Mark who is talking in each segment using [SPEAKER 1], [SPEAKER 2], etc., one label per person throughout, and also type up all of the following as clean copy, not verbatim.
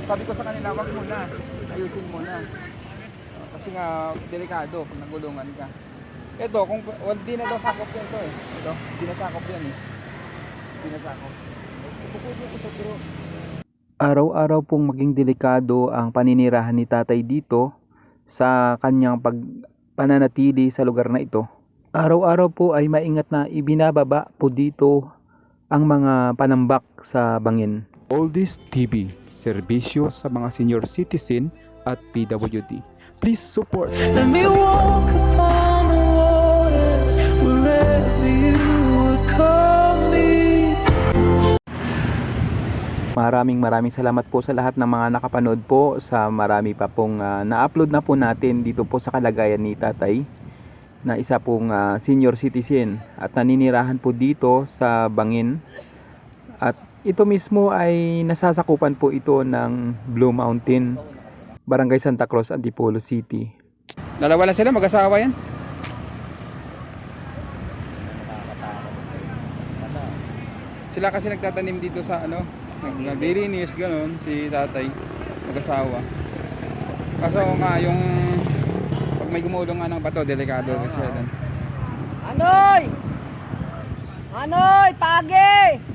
[SPEAKER 1] sabi ko sa kanila, wag muna, ayusin muna. Kasi nga, delikado kung nagulungan ka. Ito, kung di na daw sakop yan to eh. Ito, di na sakop yan eh. Di na sakop.
[SPEAKER 2] Araw-araw pong maging delikado ang paninirahan ni tatay dito sa kanyang pananatili sa lugar na ito. Araw-araw po ay maingat na ibinababa po dito ang mga panambak sa bangin.
[SPEAKER 3] Oldies TV, serbisyo sa mga senior citizen at PWD. Please support.
[SPEAKER 4] Let me walk upon the waters wherever you would call me.
[SPEAKER 2] Maraming salamat po sa lahat ng mga nakapanood po, sa marami pa pong na-upload na po natin dito po sa kalagayan ni tatay na isa pong senior citizen at naninirahan po dito sa bangin. At ito mismo ay nasasakupan po ito ng Blue Mountain, Barangay Santa Cruz, Antipolo City.
[SPEAKER 1] Dalawa lang sila, mag-asawa yan. Sila kasi nagtatanim dito sa ano, naglilinis gano'n, si tatay, mag-asawa. Kaso nga, yung pag may gumulong nga ng bato, delikado kasi yan.
[SPEAKER 5] Anoy! Anoy! Pagi!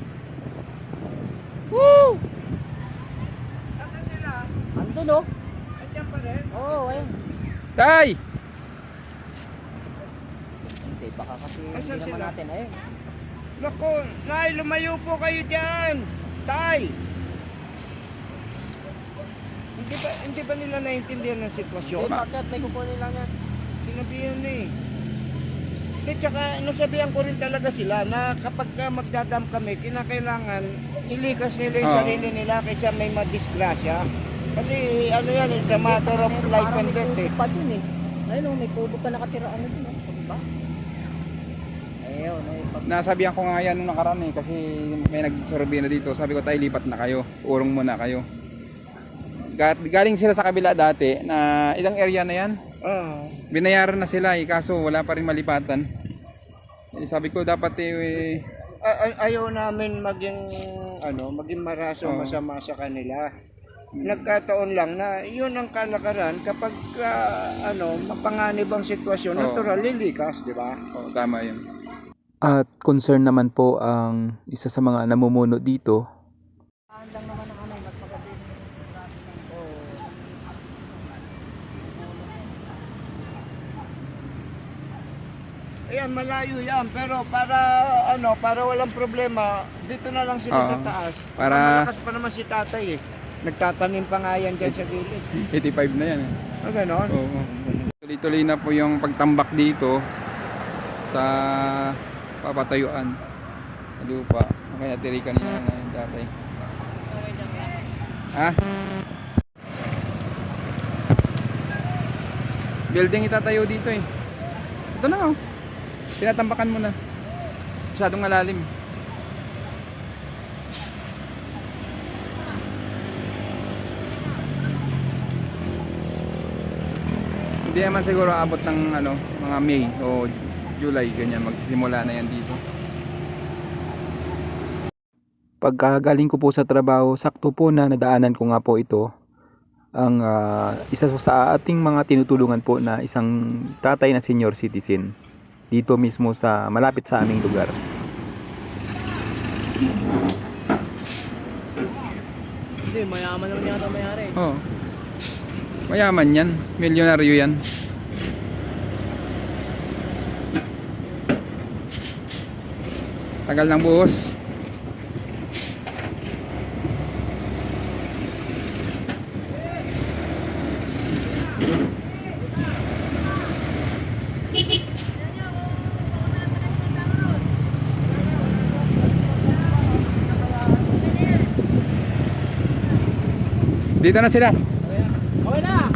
[SPEAKER 5] Woo! Asan sila? Andun oh. Andiyan pa rin? Oo, ayun.
[SPEAKER 1] Tay!
[SPEAKER 5] Hindi, baka kasi hindi naman natin ayun.
[SPEAKER 6] Naku, Nay, lumayo po kayo dyan. Tay! Hindi ba nila naiintindihan ng sitwasyon?
[SPEAKER 5] Bakit? May kukunin lang yan.
[SPEAKER 6] Sinabihan eh. Di, tsaka nasabihan ko rin talaga sila na kapag magdadam kami, kinakailangan ilikas nila yung sarili nila kaysa may madisgrasya. Kasi ano yan, it's a matter of life and death eh.
[SPEAKER 5] Pa dun eh. Ayun oh, may kubo pa nakatira ano dun oh. Diba? Ayun,
[SPEAKER 1] Nasabihan ko nga yan nung nakaraan eh, kasi may nagsorbi na dito. Sabi ko, tayo lipat na kayo, urong muna kayo. Galing sila sa kabila dati na isang area na yan. Binayaran na sila eh, kaso wala pa rin malipatan. Sabi ko dapat
[SPEAKER 6] ayaw namin maging maraso masama sa kanila. Nagkataon lang na yun ang kalakaran kapag mapanganib ang sitwasyon, natural lilikas, di ba?
[SPEAKER 1] Tama yun.
[SPEAKER 2] At concern naman po ang isa sa mga namumuno dito.
[SPEAKER 6] Ayan, malayo yan, pero para walang problema, dito na lang sila sa taas.
[SPEAKER 1] Para
[SPEAKER 6] malakas pa naman si tatay eh. Nagtatanim pa nga yan dyan sa gilid.
[SPEAKER 1] 85 na yan eh.
[SPEAKER 6] Ganon?
[SPEAKER 1] Oo. Tuloy-tuloy na po yung pagtambak dito sa papatayuan sa lupa. Kaya tiri kanina na yung tatay. Ha? Building itatayo dito eh. Ito na oh. Tinatambakan mo na. Masyadong malalim. Hindi naman siguro abot ng mga May o July ganyan, magsisimula na yan dito.
[SPEAKER 2] Pagkagaling ko po sa trabaho, sakto po na nadaanan ko nga po ito. Ang isa sa ating mga tinutulungan po na isang tatay na senior citizen dito mismo sa malapit sa aming lugar.
[SPEAKER 5] Hindi, mayaman lang yata mayari.
[SPEAKER 1] Oo. Mayaman yan. Milyonaryo yan. Tagal ng buhos. Dito na sila.
[SPEAKER 5] Okay na!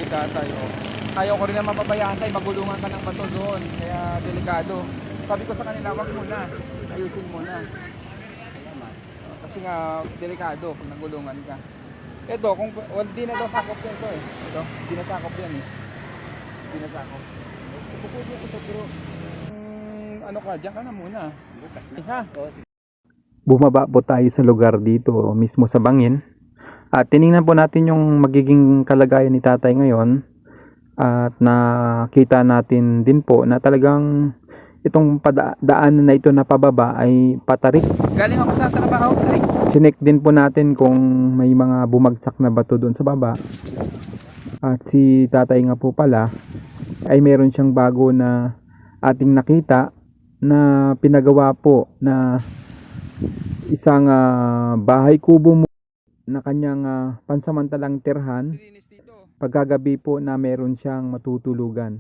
[SPEAKER 1] tatay. Oh. Ayaw ko rin na mapabayaan tayo, magulungan ka ng bato doon. Kaya delikado. Sabi ko sa kanila, wag muna. Ayusin muna. Kasi nga, delikado kung nagulungan ka. Ito, kung di na daw sakop yan ito eh. Ito, di na sakop yan eh. Di na sakop. Pupuli ako ito pero ano ka, dyan ka na muna. Ha?
[SPEAKER 2] Bumaba po tayo sa lugar dito mismo sa bangin. At tiningnan po natin yung magiging kalagayan ni tatay ngayon. At nakita natin din po na talagang itong daanan na ito na pababa ay patarik.
[SPEAKER 1] Galing ako sa trabaho, tay.
[SPEAKER 2] Chinek din po natin kung may mga bumagsak na bato doon sa baba. At si tatay nga po pala ay meron siyang bago na ating nakita na pinagawa po na isang bahay kubo mo na kanyang pansamantalang tirhan.
[SPEAKER 1] Linis dito.
[SPEAKER 2] Pagkagabi po na meron siyang matutulugan.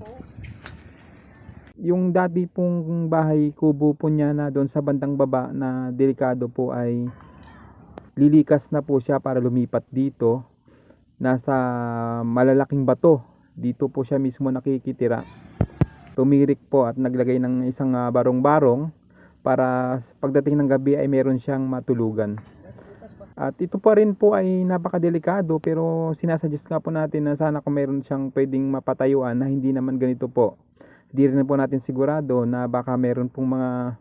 [SPEAKER 2] Yung dati pong bahay kubo po niya na doon sa bandang baba na delikado po ay lilikas na po siya para lumipat dito. Nasa malalaking bato. Dito po siya mismo nakikitira. Tumirik po at naglagay ng isang barong-barong para pagdating ng gabi ay meron siyang matulugan. At ito pa rin po ay napakadelikado pero sinasuggest nga po natin na sana kung meron siyang pwedeng mapatayuan na hindi naman ganito po. Di rin po natin sigurado na baka meron pong mga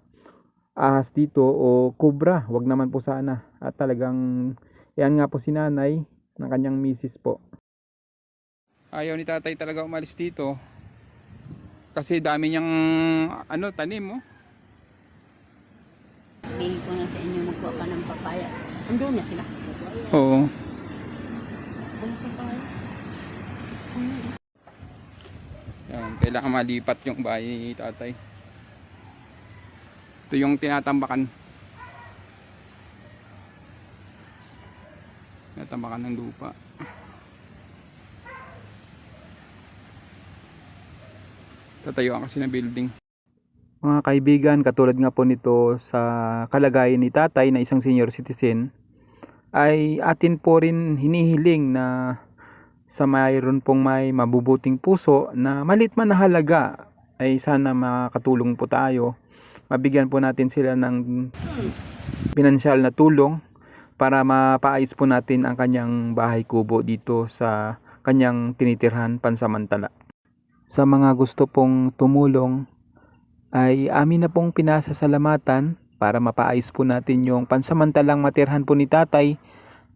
[SPEAKER 2] ahas dito o kubra. Wag naman po sana. At talagang yan nga po si nanay ng kanyang misis po.
[SPEAKER 1] Ayaw ni tatay talaga umalis dito. Kasi dami niyang tanim mo.
[SPEAKER 5] Sabihin ko na sa inyo magkuha ka ng papaya. Andun na sila.
[SPEAKER 1] Oo.
[SPEAKER 5] Ang papaya.
[SPEAKER 1] Yan, kailangan malipat yung bahay ni tatay. Ito yung tinatambakan. Tinatambakan ng lupa. Tatayuan kasi ng building.
[SPEAKER 2] Mga kaibigan, katulad nga po nito sa kalagayan ni tatay na isang senior citizen, ay atin po rin hinihiling na sa mayroon pong may mabubuting puso na malit man na halaga ay sana makatulong po tayo. Mabigyan po natin sila ng pinansyal na tulong para mapaayos po natin ang kanyang bahay kubo dito sa kanyang tinitirhan pansamantala. Sa mga gusto pong tumulong ay amin na pong pinasasalamatan para mapaayos po natin yung pansamantalang matirhan po ni tatay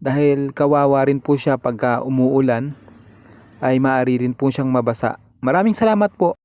[SPEAKER 2] dahil kawawa rin po siya pagka umuulan ay maaari rin po siyang mabasa. Maraming salamat po.